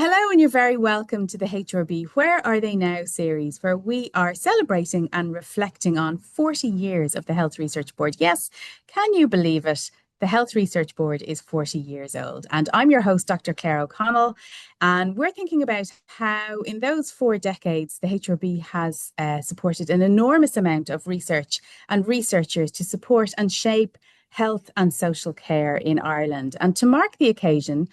Hello, and you're very welcome to the HRB Where Are They Now series, where we are celebrating and reflecting on 40 years of the Health Research Board. Yes, can you believe it? The Health Research Board is 40 years old. And I'm your host, Dr. Claire O'Connell. And we're thinking about how, in those 4 decades, the HRB has supported an enormous amount of research and researchers to support and shape health and social care in Ireland. And to mark the occasion,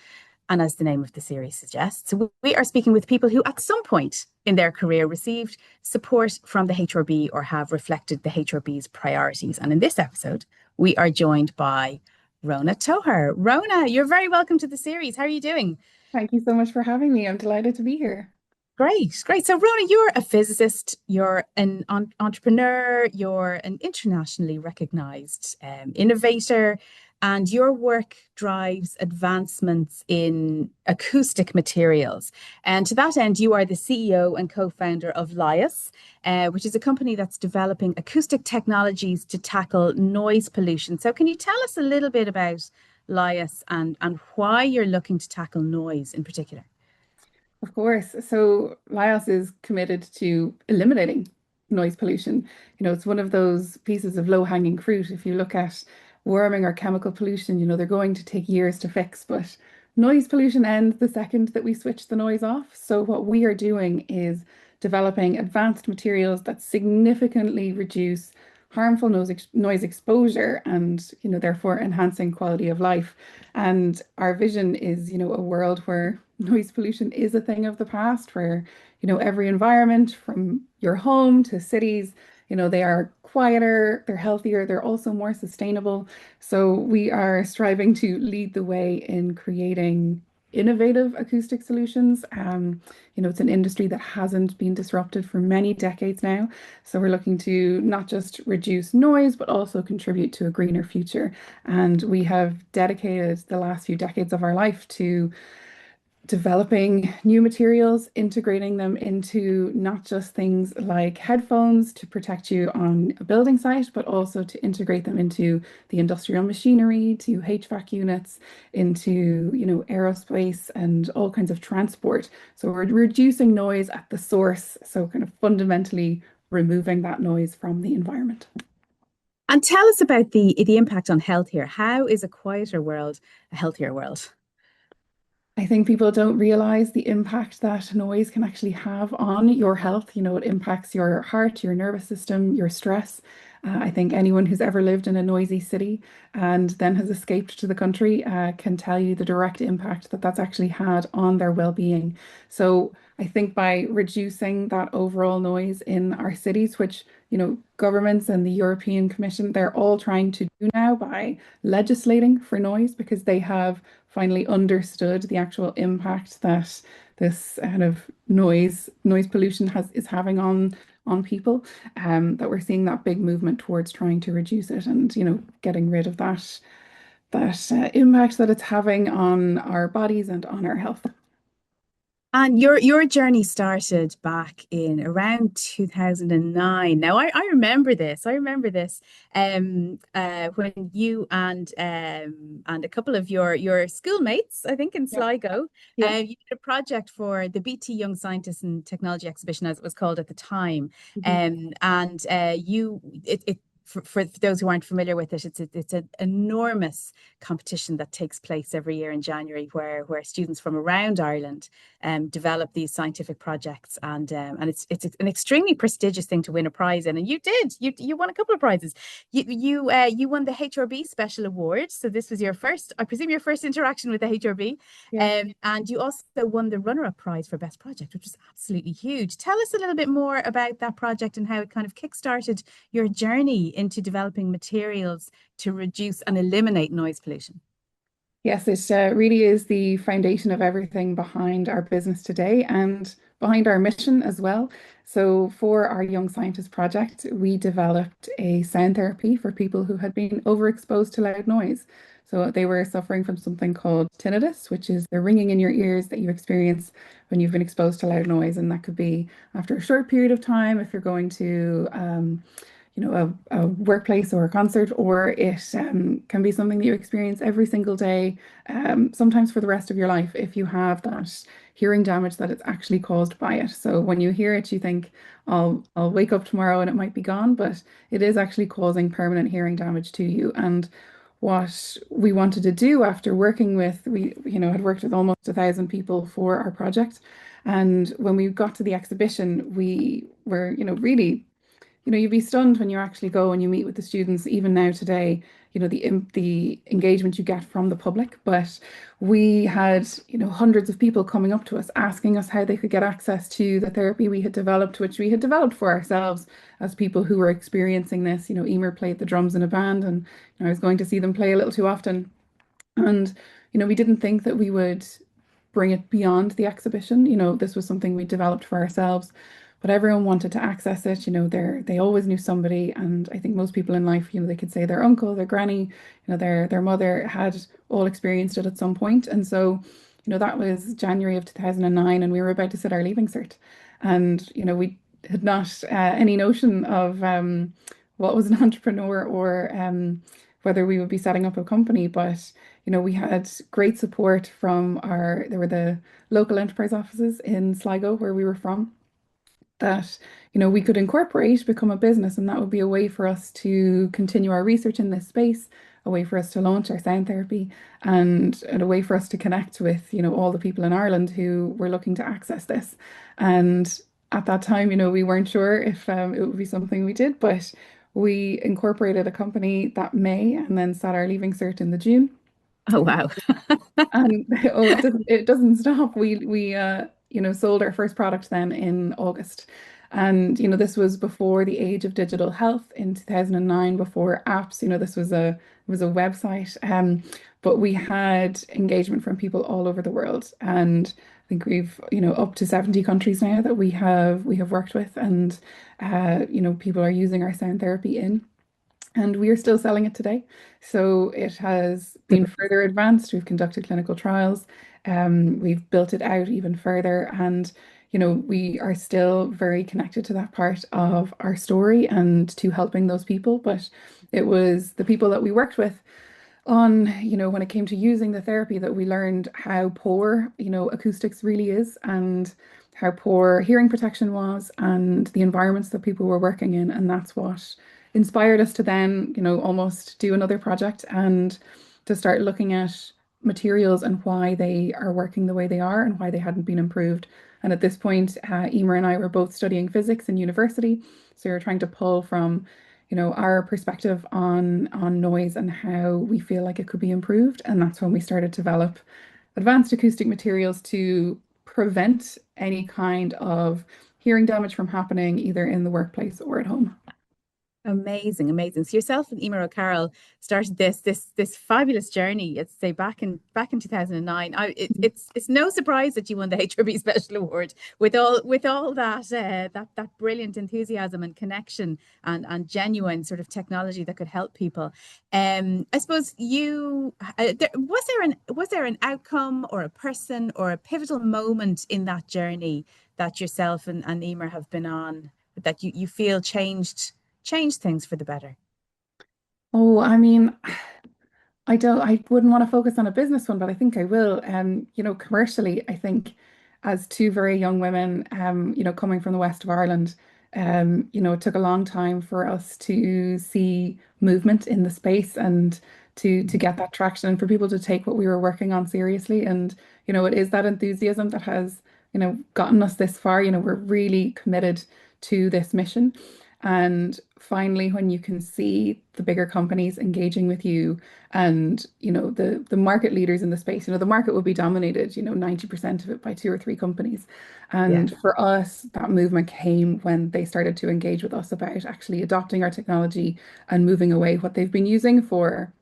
and as the name of the series suggests, we are speaking with people who at some point in their career received support from the HRB or have reflected the HRB's priorities. And in this episode, we are joined by Rhona Togher. Rhona, you're very welcome to the series. How are you doing? Thank you so much for having me. I'm delighted to be here. Great, great. So, Rhona, you're a physicist, you're an entrepreneur, you're an internationally recognized innovator, and your work drives advancements in acoustic materials. And to that end, you are the CEO and co-founder of Líos, which is a company that's developing acoustic technologies to tackle noise pollution. So, can you tell us a little bit about Líos and why you're looking to tackle noise in particular? Of course. So Líos is committed to eliminating noise pollution. It's one of those pieces of low-hanging fruit. If you look at warming or chemical pollution, they're going to take years to fix, but noise pollution ends the second that we switch the noise off. So what we are doing is developing advanced materials that significantly reduce harmful noise exposure and, therefore enhancing quality of life. And our vision is, a world where noise pollution is a thing of the past, where, every environment from your home to cities, they are quieter, they're healthier, they're also more sustainable. So we are striving to lead the way in creating innovative acoustic solutions. It's an industry that hasn't been disrupted for many decades now. So we're looking to not just reduce noise, but also contribute to a greener future. And we have dedicated the last few decades of our life to developing new materials, integrating them into not just things like headphones to protect you on a building site, but also to integrate them into the industrial machinery, to HVAC units, into, aerospace and all kinds of transport. So we're reducing noise at the source, so kind of fundamentally removing that noise from the environment. And tell us about the impact on health here. How is a quieter world a healthier world? I think people don't realize the impact that noise can actually have on your health. It impacts your heart, your nervous system, your stress. I think anyone who's ever lived in a noisy city and then has escaped to the country can tell you the direct impact that that's actually had on their well-being. So I think by reducing that overall noise in our cities, which, governments and the European Commission, they're all trying to do now by legislating for noise because they have finally understood the actual impact that this kind of noise pollution is having on people. That we're seeing that big movement towards trying to reduce it and getting rid of that impact that it's having on our bodies and on our health. And your journey started back in around 2009. Now I remember this. I remember this when you and a couple of your schoolmates, I think in Yeah, Sligo, yeah. you did a project for the BT Young Scientists and Technology Exhibition, as it was called at the time. Mhm. And you it for those who aren't familiar with it, it's an enormous competition that takes place every year in January, where students from around Ireland develop these scientific projects, and it's an extremely prestigious thing to win a prize in. And you won a couple of prizes. You won the HRB Special Award, so this was your first, I presume, your first interaction with the HRB, Yeah. and you also won the runner-up prize for best project, which was absolutely huge. Tell us a little bit more about that project and how it kind of kickstarted your journey into developing materials to reduce and eliminate noise pollution. Yes, it really is the foundation of everything behind our business today and behind our mission as well. So, for our Young Scientist project, we developed a sound therapy for people who had been overexposed to loud noise. So, they were suffering from something called tinnitus, which is the ringing in your ears that you experience when you've been exposed to loud noise. And that could be after a short period of time if you're going to a workplace or a concert, or it can be something that you experience every single day, sometimes for the rest of your life if you have that hearing damage that is actually caused by it. So when you hear it, you think, I'll wake up tomorrow and it might be gone, but it is actually causing permanent hearing damage to you. And what we wanted to do after working with, we, had worked with almost 1,000 people for our project. And when we got to the exhibition, we were, really, you'd be stunned when you actually go and you meet with the students, even now today, the engagement you get from the public. But we had, hundreds of people coming up to us asking us how they could get access to the therapy we had developed, which we had developed for ourselves as people who were experiencing this. Emer played the drums in a band, and I was going to see them play a little too often. And, we didn't think that we would bring it beyond the exhibition. This was something we developed for ourselves, but everyone wanted to access it. They always knew somebody, and I think most people in life, they could say their uncle, their granny, their mother had all experienced it at some point. And so, that was January of 2009, and we were about to sit our leaving cert, and we had not any notion of what was an entrepreneur, or whether we would be setting up a company, but we had great support from there were the local enterprise offices in Sligo where we were from, that we could incorporate, become a business, and that would be a way for us to continue our research in this space, a way for us to launch our sound therapy, and a way for us to connect with all the people in Ireland who were looking to access this. And at that time, we weren't sure if it would be something we did, but we incorporated a company that May, and then sat our leaving cert in the June. Oh, wow. And oh, it doesn't stop. We sold our first product then in August. And this was before the age of digital health in 2009, before apps. This was a website. But we had engagement from people all over the world. And I think we've, up to 70 countries now that we have worked with, and people are using our sound therapy in. And we are still selling it today. So it has been further advanced. We've conducted clinical trials. We've built it out even further. And, we are still very connected to that part of our story and to helping those people. But it was the people that we worked with on, when it came to using the therapy, that we learned how poor, acoustics really is, and how poor hearing protection was, and the environments that people were working in. And that's what inspired us to then, almost do another project and to start looking at materials and why they are working the way they are and why they hadn't been improved. And at this point, Emer and I were both studying physics in university. So we were trying to pull from, our perspective on noise and how we feel like it could be improved. And that's when we started to develop advanced acoustic materials to prevent any kind of hearing damage from happening either in the workplace or at home. Amazing, amazing. So yourself and Emer O'Carroll started this fabulous journey. It's say back in 2009. It's no surprise that you won the HRB Special Award with all that that brilliant enthusiasm and connection and genuine sort of technology that could help people. I suppose was there an outcome or a person or a pivotal moment in that journey that yourself and Emer have been on that you feel change things for the better? Oh, I mean, I wouldn't want to focus on a business one, but I think I will. Commercially, I think as two very young women, coming from the west of Ireland, it took a long time for us to see movement in the space and to get that traction, and for people to take what we were working on seriously. And, it is that enthusiasm that has, gotten us this far. We're really committed to this mission. And finally, when you can see the bigger companies engaging with you, and the market leaders in the space, the market will be dominated, 90% of it by two or three companies. Yeah. And for us, that movement came when they started to engage with us about actually adopting our technology and moving away what they've been using for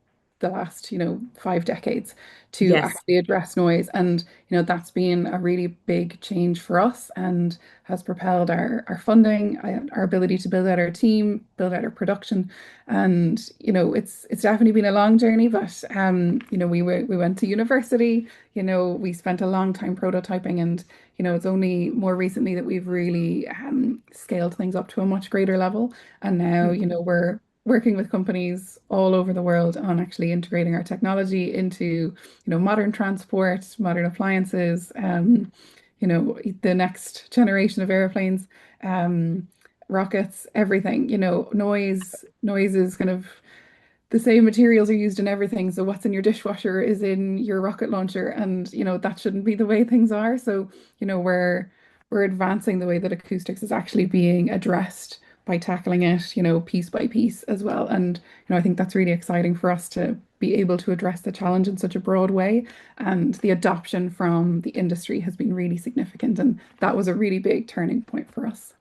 the last, 5 decades to Yes. actually address noise. And, that's been a really big change for us and has propelled our funding, our ability to build out our team, build out our production. And, it's definitely been a long journey, but, we went to university, we spent a long time prototyping, and, it's only more recently that we've really scaled things up to a much greater level. And now, we're working with companies all over the world on actually integrating our technology into, modern transport, modern appliances, the next generation of airplanes, um, rockets, everything. Noise is kind of the same materials are used in everything. So what's in your dishwasher is in your rocket launcher, and that shouldn't be the way things are. So we're advancing the way that acoustics is actually being addressed by tackling it, piece by piece as well. And I think that's really exciting for us to be able to address the challenge in such a broad way. And the adoption from the industry has been really significant, and that was a really big turning point for us.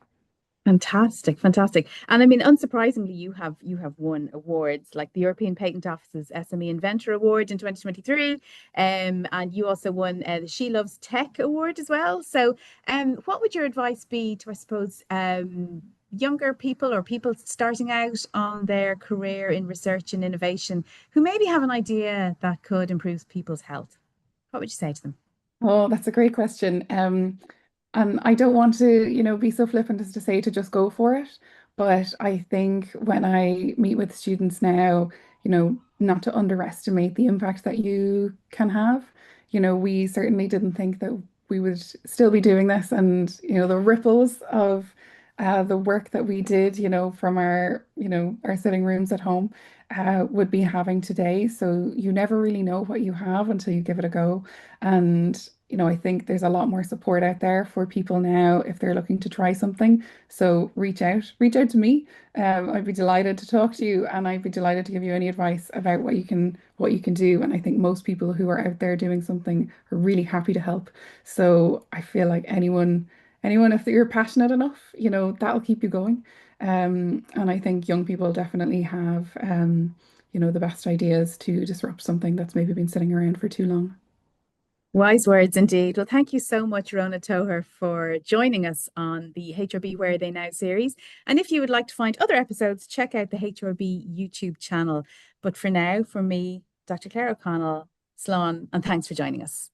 Fantastic, fantastic. And I mean, unsurprisingly, you have won awards like the European Patent Office's SME Inventor Award in 2023. And you also won the She Loves Tech Award as well. So what would your advice be to, I suppose, younger people or people starting out on their career in research and innovation who maybe have an idea that could improve people's health? What would you say to them? Oh, that's a great question. And I don't want to, be so flippant as to say to just go for it. But I think when I meet with students now, not to underestimate the impact that you can have. We certainly didn't think that we would still be doing this, and, the ripples of the work that we did, from our sitting rooms at home, would be having today. So you never really know what you have until you give it a go. And I think there's a lot more support out there for people now if they're looking to try something. So reach out to me. I'd be delighted to talk to you, and I'd be delighted to give you any advice about what you can do. And I think most people who are out there doing something are really happy to help. So I feel like anyone, if you're passionate enough, that'll keep you going. And I think young people definitely have, the best ideas to disrupt something that's maybe been sitting around for too long. Wise words indeed. Well, thank you so much, Rhona Togher, for joining us on the HRB Where Are They Now series. And if you would like to find other episodes, check out the HRB YouTube channel. But for now, from me, Dr. Claire O'Connell, Slán, and thanks for joining us.